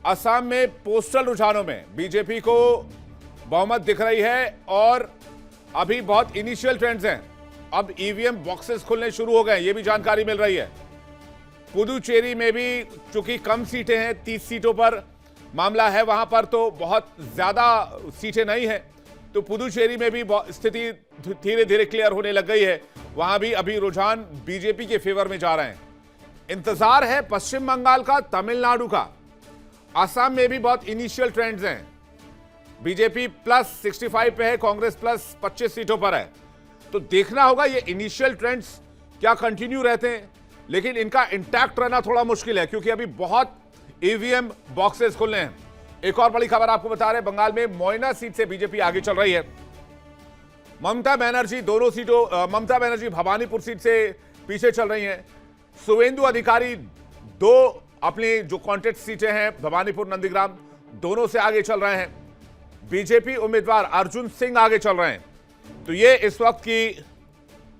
असम में पोस्टल रुझानों में बीजेपी को बहुमत दिख रही है और अभी बहुत इनिशियल ट्रेंड्स हैं। अब ईवीएम बॉक्सेस खुलने शुरू हो गए, ये भी जानकारी मिल रही है। पुदुचेरी में भी चूंकि कम सीटें हैं, 30 सीटों पर मामला है, वहां पर तो बहुत ज्यादा सीटें नहीं है, तो पुदुचेरी में भी स्थिति धीरे धीरे क्लियर होने लग गई है। वहां भी अभी रुझान बीजेपी के फेवर में जा रहे हैं। इंतजार है पश्चिम बंगाल का, तमिलनाडु का। असम में भी बहुत इनिशियल ट्रेंड्स हैं। बीजेपी प्लस 65 पे है, कांग्रेस प्लस 25 सीटों पर है। तो देखना होगा ये इनिशियल ट्रेंड्स क्या कंटिन्यू रहते हैं, लेकिन इनका इंटैक्ट रहना थोड़ा मुश्किल है क्योंकि अभी बहुत ईवीएम बॉक्सेस खुलने हैं। एक और बड़ी खबर आपको बता रहे हैं, बंगाल में मोइना सीट से बीजेपी आगे चल रही है। ममता बनर्जी दोनों सीटों, ममता बनर्जी भवानीपुर सीट से पीछे चल रही हैं। शुवेंदु अधिकारी दो अपनी जो कॉन्टेस्ट सीटें हैं, भवानीपुर नंदीग्राम, दोनों से आगे चल रहे हैं। बीजेपी उम्मीदवार अर्जुन सिंह आगे चल रहे हैं। तो ये इस वक्त की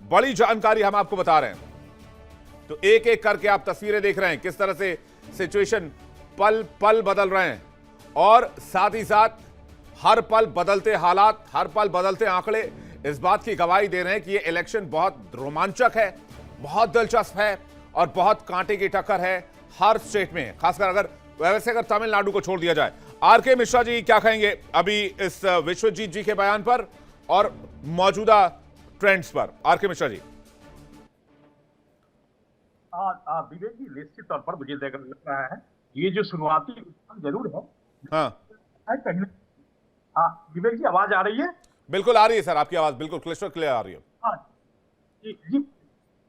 बड़ी जानकारी हम आपको बता रहे हैं। तो एक एक करके आप तस्वीरें देख रहे हैं किस तरह से सिचुएशन पल पल बदल रहे हैं और साथ ही साथ हर पल बदलते हालात, हर पल बदलते आंकड़े इस बात की गवाही दे रहे हैं कि ये इलेक्शन बहुत रोमांचक है, बहुत दिलचस्प है और बहुत कांटे की टक्कर है हर स्टेट में, खासकर अगर तमिलनाडु को छोड़ दिया जाए। आर.के. मिश्रा जी क्या कहेंगे अभी इस विश्वजीत जी के बयान पर और मौजूदा ट्रेंड्स पर? आर.के. मिश्रा जी। विवेक जी, निश्चित तौर पर मुझे लग रहा है ये जो शुरुआती जरूर है। हाँ कहीं विवेक जी, आवाज आ रही है? बिल्कुल आ रही है सर, आपकी आवाज बिल्कुल क्लिस्टर क्लियर आ रही है। हाँ जी,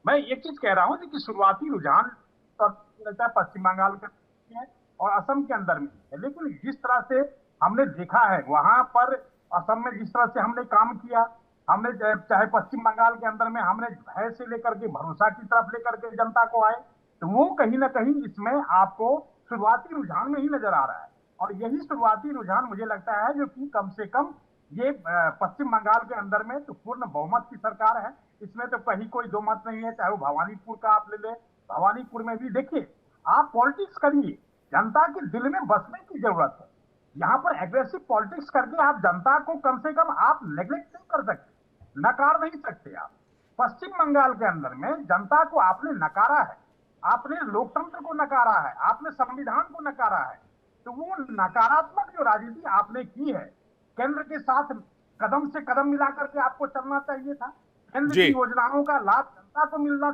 मैं एक चीज कह रहा हूँ कि शुरुआती रुझान लगता है पश्चिम बंगाल का है और असम के अंदर में है, लेकिन जिस तरह से हमने देखा है वहां पर असम में जिस तरह से हमने काम किया, हमने चाहे पश्चिम बंगाल के अंदर में हमने भय से लेकर के भरोसा की तरफ लेकर के जनता को आए, तो वो कहीं ना कहीं इसमें आपको शुरुआती रुझान में ही नजर आ रहा है। और यही शुरुआती रुझान मुझे लगता है जो कि कम से कम ये पश्चिम बंगाल के अंदर में तो पूर्ण बहुमत की सरकार है, इसमें तो कहीं कोई दो मत नहीं है। चाहे वो भवानीपुर का आप ले ले, भवानीपुर में भी देखिए, आप पॉलिटिक्स करिए, जनता के दिल में बसने की जरूरत है। यहाँ पर एग्रेसिव पॉलिटिक्स करके आप जनता को कम से कम आप नेग्लेक्ट नहीं कर सकते, नकार नहीं सकते आप। पश्चिम बंगाल के अंदर में जनता को आपने नकारा है, आपने लोकतंत्र को नकारा है, आपने संविधान को नकारा है। तो वो नकारात्मक जो राजनीति आपने की है, केंद्र के साथ कदम से कदम मिलाकर के आपको चलना चाहिए था, केंद्र की योजनाओं का लाभ जनता को मिलना,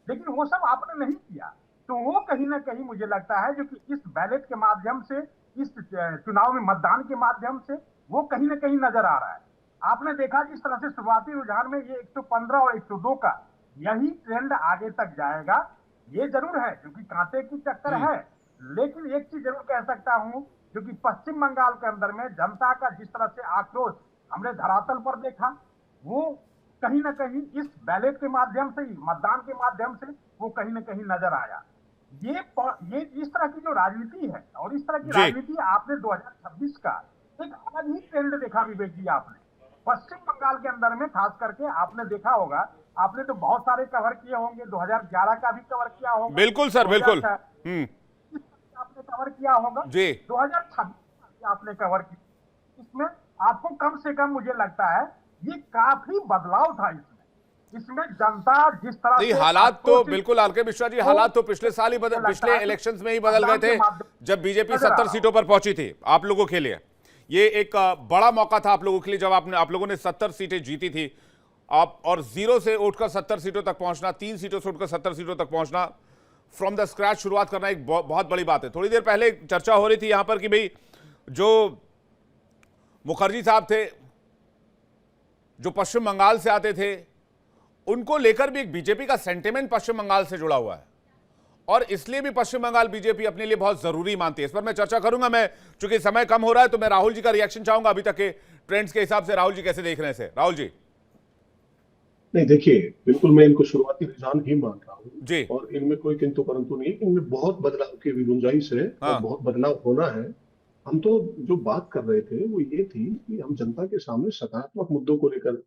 लेकिन वो सब आपने नहीं किया। तो वो कहीं ना कहीं मुझे लगता है जो कि इस बैलेट के माध्यम से, इस चुनाव में मतदान के माध्यम से वो कहीं ना कहीं नजर आ रहा है। आपने देखा जिस तरह से शुरुआती रुझान में ये 115 और 102 का यही ट्रेंड आगे तक जाएगा, ये जरूर है क्योंकि कांटे की चक्कर है। लेकिन एक चीज जरूर कह सकता हूं, जो कि पश्चिम बंगाल के अंदर में जनता का जिस तरह से आक्रोश हमने धरातल पर देखा, वो कहीं ना कहीं इस बैलेट के माध्यम से ही, मतदान के माध्यम से वो कहीं ना कहीं नजर आया। ये इस तरह की जो राजनीति है और इस तरह की राजनीति आपने 2026 का एक अलग ही ट्रेंड देखा विवेक जी। आपने पश्चिम बंगाल के अंदर में खास करके आपने देखा होगा, आपने तो बहुत सारे कवर किए होंगे, 2011 का भी कवर किया होगा। बिल्कुल सर, बिल्कुल। आपने कवर किया होगा जी। 2026 आपने कवर किया, इसमें आपको कम से कम मुझे लगता है ये काफी बदलाव था इसमें जनता जिस तरह से हालात तो बिल्कुल आर.के. मिश्रा जी, हालात तो पिछले साल ही पिछले इलेक्शंस में ही बदल गए थे जब बीजेपी 70 सीटों पर पहुंची थी। आप लोगों के लिए ये एक बड़ा मौका था, आप लोगों के लिए, जब आप लोगों ने 70 सीटें जीती थी। आप और 0 से उठकर 70 सीटों तक पहुंचना, 3 सीटों से उठकर 70 सीटों तक पहुंचना, फ्रॉम द स्क्रैच शुरुआत करना एक बहुत बड़ी बात है। थोड़ी देर पहले चर्चा हो रही थी यहां पर कि भाई जो मुखर्जी साहब थे जो पश्चिम बंगाल से आते थे, उनको लेकर भी एक बीजेपी का सेंटिमेंट पश्चिम बंगाल से जुड़ा हुआ है और इसलिए भी पश्चिम बंगाल बीजेपी अपने लिए बहुत जरूरी मानती है। इस पर मैं चर्चा करूंगा। मैं चूंकि समय कम हो रहा है तो मैं राहुल जी का रिएक्शन चाहूंगा अभी तक के ट्रेंड्स के हिसाब से। राहुल जी कैसे देख रहे हैं इसे? राहुल जी। नहीं, देखिए, बिल्कुल मैं इनको शुरुआती रुझान ही मान रहा हूँ जी, और इनमें कोई किंतु परंतु नहीं, इनमें बहुत बदलाव की भी गुंजाइश है और बहुत बदलाव होना है। हम तो जो बात कर रहे थे वो ये थी कि हम जनता के सामने सकारात्मक मुद्दों को लेकर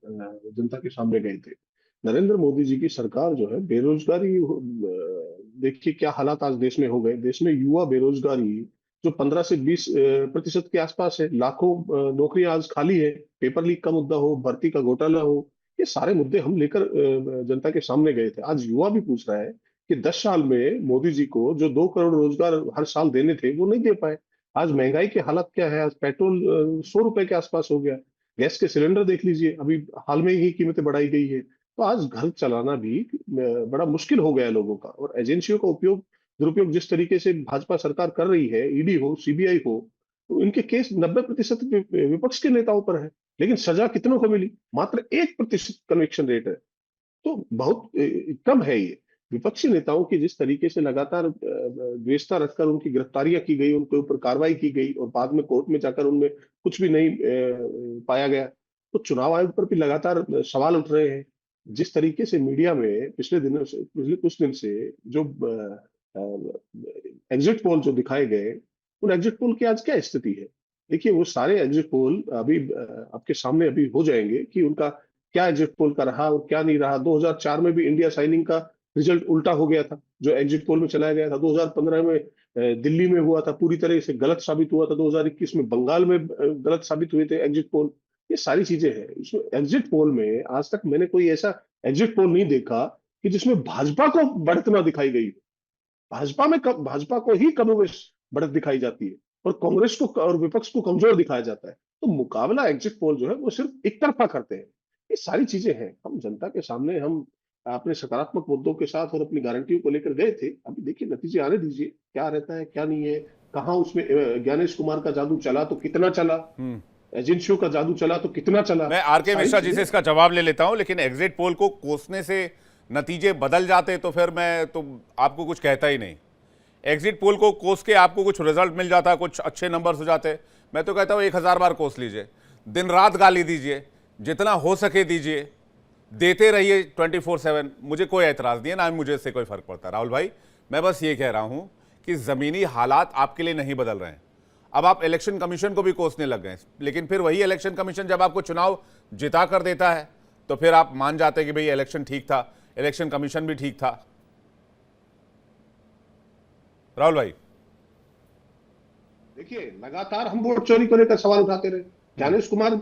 जनता के सामने गए थे। नरेंद्र मोदी जी की सरकार जो है, बेरोजगारी, देखिए क्या हालात आज देश में हो गए। देश में युवा बेरोजगारी जो 15 से 20% के आसपास है। लाखों नौकरियां आज खाली है। पेपर लीक का मुद्दा हो, भर्ती का घोटाला हो, ये सारे मुद्दे हम लेकर जनता के सामने गए थे। आज युवा भी पूछ रहा है कि 10 साल में मोदी जी को जो 2 करोड़ रोजगार हर साल देने थे वो नहीं दे पाए। आज महंगाई की हालत क्या है? आज पेट्रोल 100 रुपए के आसपास हो गया। गैस के सिलेंडर देख लीजिए, अभी हाल में ही कीमतें बढ़ाई गई है। तो आज घर चलाना भी बड़ा मुश्किल हो गया है लोगों का। और एजेंसियों का उपयोग दुरुपयोग जिस तरीके से भाजपा सरकार कर रही है, ईडी हो, सीबीआई हो, तो इनके केस 90% विपक्ष के नेताओं पर है। लेकिन सजा कितनों को मिली? मात्र 1% कन्विक्शन रेट है। तो बहुत कम है ये। विपक्षी नेताओं की जिस तरीके से लगातार द्वेषता रखकर उनकी गिरफ्तारियां की गई, उनके ऊपर कार्रवाई की गई और बाद में कोर्ट में जाकर उनमें कुछ भी नहीं पाया गया, तो चुनाव आयोग पर भी लगातार सवाल उठ रहे हैं। जिस तरीके से मीडिया में पिछले कुछ दिन से जो एग्जिट पोल जो दिखाए गए, उन एग्जिट पोल की आज क्या स्थिति है? देखिए, वो सारे एग्जिट पोल अभी आपके सामने अभी हो जाएंगे कि उनका क्या एग्जिट पोल का रहा और क्या नहीं रहा। 2004 में भी इंडिया साइनिंग का रिजल्ट उल्टा हो गया था, जो एग्जिट पोल में चलाया गया था। 2015 में दिल्ली में हुआ था, पूरी तरह से गलत साबित हुआ था। 2021 में बंगाल में गलत साबित हुए थे एग्जिट पोल। ये सारी चीजें हैं इसमें। एग्जिट पोल में आज तक मैंने कोई ऐसा एग्जिट पोल नहीं देखा कि जिसमें भाजपा को बढ़त ना दिखाई गई। भाजपा को ही कमोबेश बढ़त दिखाई जाती है और कांग्रेस को और विपक्ष को कमजोर दिखाया जाता है। तो मुकाबला एग्जिट पोल जो है वो सिर्फ एक तरफा करते हैं। ये सारी चीजें हैं। हम जनता के सामने हम अपने सकारात्मक मुद्दों के साथ और अपनी गारंटियों को लेकर गए थे। अभी देखिए, नतीजे आने दीजिए, क्या रहता है क्या नहीं है। कहाँ उसमें ज्ञानेश कुमार का जादू चला तो कितना चला, एजेंसियों का जादू चला तो कितना चला। मैं आर.के. मिश्रा जी से इसका जवाब ले लेता हूं, लेकिन एग्जिट पोल को कोसने से नतीजे बदल जाते तो फिर मैं तो आपको कुछ कहता ही नहीं। एग्जिट पोल को कोस के आपको कुछ रिजल्ट मिल जाता, कुछ अच्छे नंबर हो जाते। मैं तो कहता हूं 1000 बार कोस लीजिए, दिन रात गाली दीजिए, जितना हो सके दीजिए, देते रहिए 24/7। मुझे कोई एतराज नहीं है, ना मुझे इससे कोई फर्क पड़ता। राहुल भाई, मैं बस ये कह रहा हूं कि जमीनी हालात आपके लिए नहीं बदल रहे हैं। अब आप इलेक्शन कमीशन को भी कोसने लग गए, लेकिन फिर वही इलेक्शन कमीशन जब आपको चुनाव जिता कर देता है तो फिर आप मान जाते हैं कि भाई इलेक्शन ठीक था, इलेक्शन कमीशन भी ठीक था। राहुल भाई, देखिए, लगातार हम वोट चोरी को लेकर सवाल उठाते रहे। ज्ञानेश कुमार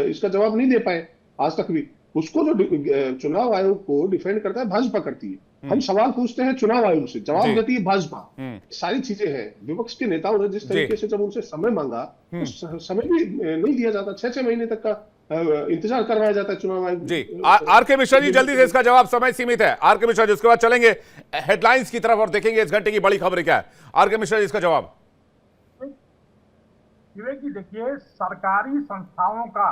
इसका जवाब नहीं दे पाए आज तक भी। उसको जो चुनाव आयोग को डिफेंड करता है, भाजपा करती है। हम सवाल पूछते हैं चुनाव आयोग से, जवाब देती है भाजपा। सारी चीजें हैं। विपक्ष के नेताओं ने जिस तरीके से जब उनसे समय मांगा, तो समय भी नहीं दिया जाता। 6-6 महीने तक का इंतजार करवाया जाता है चुनाव आयोग जी। आर.के. मिश्रा जी, जल्दी से इसका जवाब, समय सीमित है। आर.के. मिश्रा जी, उसके बाद चलेंगे हेडलाइंस की तरफ और देखेंगे इस घंटे की बड़ी खबर क्या है। आर.के. मिश्रा जी, इसका जवाब। विवेक जी, देखिए, सरकारी संस्थाओं का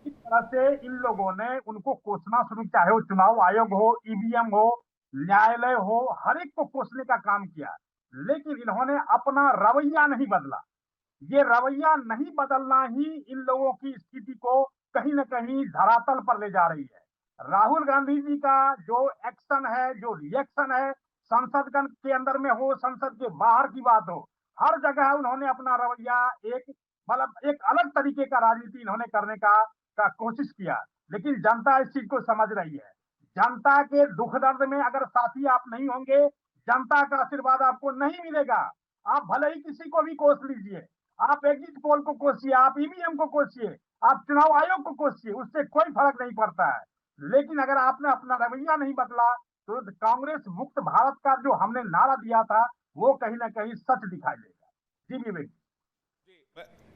इस तरह से इन लोगों ने उनको कोसना शुरू, चाहे वो चुनाव आयोग हो, ईवीएम हो, न्यायालय हो, हर एक को कोसने का काम किया। लेकिन इन्होंने अपना रवैया नहीं बदला। ये रवैया नहीं बदलना ही इन लोगों की स्थिति को कहीं न कहीं धरातल पर ले जा रही है। राहुल गांधी जी का जो एक्शन है, जो रिएक्शन है, संसद के अंदर में हो, संसद के बाहर की बात हो, हर जगह उन्होंने अपना रवैया एक अलग तरीके का राजनीति इन्होंने करने का कोशिश किया। लेकिन जनता इस चीज को समझ रही है। जनता के दुख दर्द में अगर साथी आप नहीं होंगे, जनता का आशीर्वाद आपको नहीं मिलेगा। आप भले ही किसी को भी कोस लीजिए, आप एग्जिट पोल को कोसिए, आप ईवीएम को कोसिए, आप चुनाव आयोग को कोसिए, उससे कोई फर्क नहीं पड़ता है। लेकिन अगर आपने अपना रवैया नहीं बदला तो कांग्रेस मुक्त भारत का जो हमने नारा दिया था वो कहीं ना कहीं सच दिखाई देगा। जी विवेक,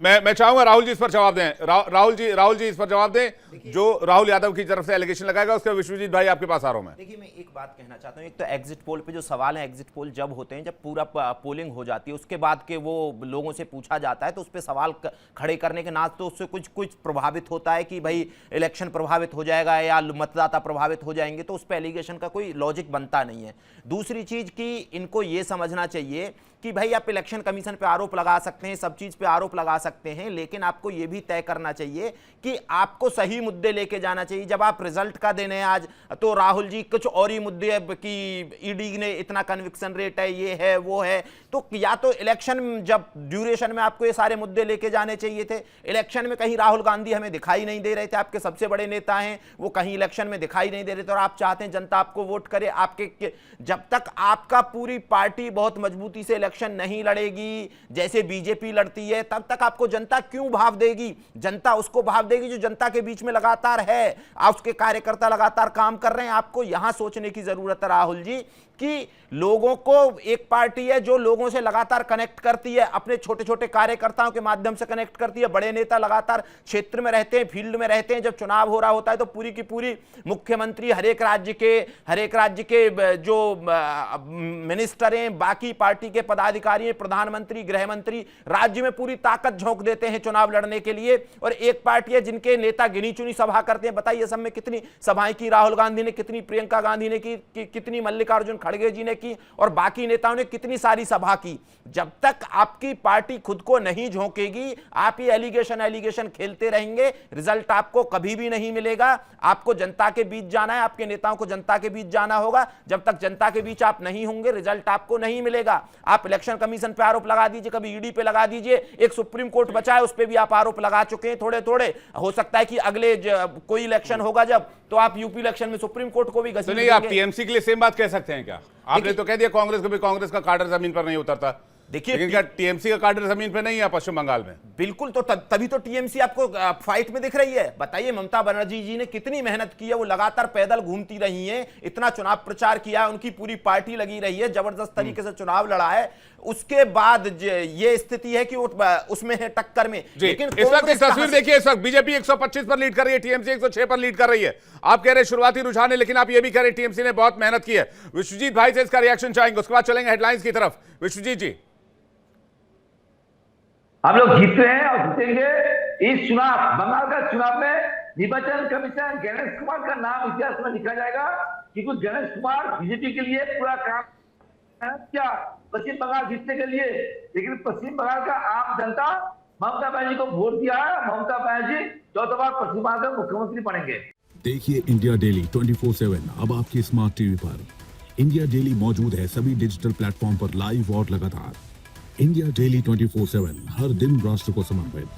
मैं चाहूंगा राहुल जी इस पर जवाब दें। राहुल जी इस पर जवाब दें। जो राहुल यादव की तरफ से एलिगेशन लगाएगा, उसके विश्वजीत भाई आपके पास आ रहा हूं मैं। देखिए, मैं एक बात कहना चाहता हूं। एक तो एग्जिट पोल पे जो सवाल है, एग्जिट पोल जब होते हैं, जब पूरा पोलिंग हो जाती है, उसके बाद के वो लोगों से पूछा जाता है, तो उस पर सवाल खड़े करने के नाच तो उससे कुछ प्रभावित होता है कि भाई इलेक्शन प्रभावित हो जाएगा या मतदाता प्रभावित हो जाएंगे, तो उस पर एलिगेशन का कोई लॉजिक बनता नहीं है। दूसरी चीज कि इनको ये समझना चाहिए कि भाई आप इलेक्शन कमीशन पे आरोप लगा सकते हैं, सब चीज पे आरोप लगा सकते हैं, लेकिन आपको यह भी तय करना चाहिए कि आपको सही मुद्दे लेके जाना चाहिए। जब आप रिजल्ट का देने हैं आज, तो राहुल जी कुछ और ही मुद्दे कि ईडी ने इतना कन्विक्शन रेट है, ये है वो है, तो या तो इलेक्शन जब ड्यूरेशन में आपको ये सारे मुद्दे लेके जाने चाहिए थे। इलेक्शन में कहीं राहुल गांधी हमें दिखाई नहीं दे रहे थे, आपके सबसे बड़े नेता हैं, वो कहीं इलेक्शन में दिखाई नहीं दे रहे थे, और आप चाहते हैं जनता आपको वोट करे। आपके जब तक आपका पूरी पार्टी बहुत मजबूती से इलेक्शन नहीं लड़ेगी, जैसे बीजेपी लड़ती है, तब तक आपको जनता क्यों भाव देगी? जनता उसको भाव देगी जो जनता के बीच में लगातार है, आप उसके कार्यकर्ता लगातार काम कर रहे हैं। आपको यहां सोचने की जरूरत है राहुल जी कि लोगों को, एक पार्टी है जो लोगों से लगातार कनेक्ट करती है, अपने छोटे छोटे कार्यकर्ताओं के माध्यम से कनेक्ट करती है। बड़े नेता लगातार क्षेत्र में रहते हैं, फील्ड में रहते हैं। जब चुनाव हो रहा होता है तो पूरी की पूरी मुख्यमंत्री, हर एक राज्य के जो मिनिस्टर हैं, बाकी पार्टी के पदाधिकारी हैं, प्रधानमंत्री, गृह मंत्री, राज्य में पूरी ताकत झोंक देते हैं चुनाव लड़ने के लिए। और एक पार्टी है जिनके नेता गिनी चुनी सभा करते हैं। बताइए सब में कितनी सभाएं की राहुल गांधी ने, कितनी प्रियंका गांधी ने की, कितनी मल्लिकार्जुन खड़गे जी ने की, और बाकी नेताओं ने कितनी सारी सभा की। जब तक आपकी पार्टी खुद को नहीं झोंकेगी, आप ये एलिगेशन खेलते रहेंगे, रिजल्ट आपको कभी भी नहीं मिलेगा। आपको जनता के बीच जाना है, आपके नेताओं को जनता के बीच जाना होगा। जब तक जनता के बीच आप नहीं होंगे, रिजल्ट आपको नहीं मिलेगा। आप इलेक्शन कमीशन पे आरोप लगा दीजिए, कभी ईडी पे लगा दीजिए, एक सुप्रीम कोर्ट बचा है उस पे भी आप आरोप लगा चुके हैं थोड़े थोड़े। हो सकता है कि अगले कोई इलेक्शन होगा जब, तो आप यूपी इलेक्शन में सुप्रीम कोर्ट को भी घसीट नहीं, आप टीएमसी के लिए सेम बात कह सकते हैं क्या? आपने तो कह दिया कांग्रेस को भी, कांग्रेस का कार्डर जमीन पर नहीं उतरता। देखिए, लेकिन क्या टीएमसी का कार्डर जमीन पर नहीं है पश्चिम बंगाल में? बिल्कुल, तो तभी तो टीएमसी आपको फाइट में दिख रही है। बताइए, ममता बनर्जी जी ने कितनी मेहनत की है, वो लगातार पैदल घूमती रही हैं, इतना चुनाव प्रचार किया, उनकी पूरी पार्टी लगी रही है, जबरदस्त तरीके से चुनाव लड़ा है। उसके बाद ये स्थिति है कि वो उसमें है टक्कर में। लेकिन इस वक्त एक तस्वीर देखिए, इस वक्त बीजेपी 125 पर लीड कर रही है, टीएमसी 106 पर लीड कर रही है। आप कह रहे हैं शुरुआती रुझान है, लेकिन आप ये भी कह रहे हैं टीएमसी ने बहुत मेहनत की है। विश्वजीत भाई से इसका रिएक्शन चाहेंगे, उसके बाद चलेंगे हेडलाइंस की तरफ। विश्वजीत जी, हम लोग जीतते हैं और जीतेंगे। इस चुनाव, बंगाल का चुनाव में निर्वाचन कमीशन गणेश कुमार का नाम इतिहास में लिखा जाएगा, क्योंकि गणेश कुमार बीजेपी के लिए पूरा काम किया पश्चिम बंगाल जीतने के लिए। लेकिन पश्चिम बंगाल का आम जनता ममता बनर्जी को वोट दिया है। ममता बनर्जी चौथा बार पश्चिम बंगाल के मुख्यमंत्री बनेंगे। देखिए इंडिया डेली 24/7 अब आपकी स्मार्ट टीवी पर। इंडिया डेली मौजूद है सभी डिजिटल प्लेटफॉर्म पर लाइव और लगातार। इंडिया डेली 24/7 हर दिन राष्ट्र को समर्पित।